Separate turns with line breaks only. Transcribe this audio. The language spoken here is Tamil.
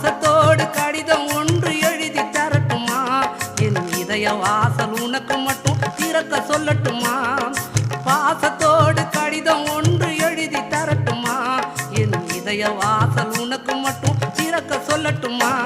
பாசத்தோடு கடிதம் ஒன்று எழுதி தரட்டுமா? என் இதய வாசல் உனக்கு மட்டும் திறக்க சொல்லட்டுமா? பாசத்தோடு கடிதம் ஒன்று எழுதி தரட்டுமா? என் இதய வாசல் உனக்கு மட்டும் திறக்க சொல்லட்டுமா?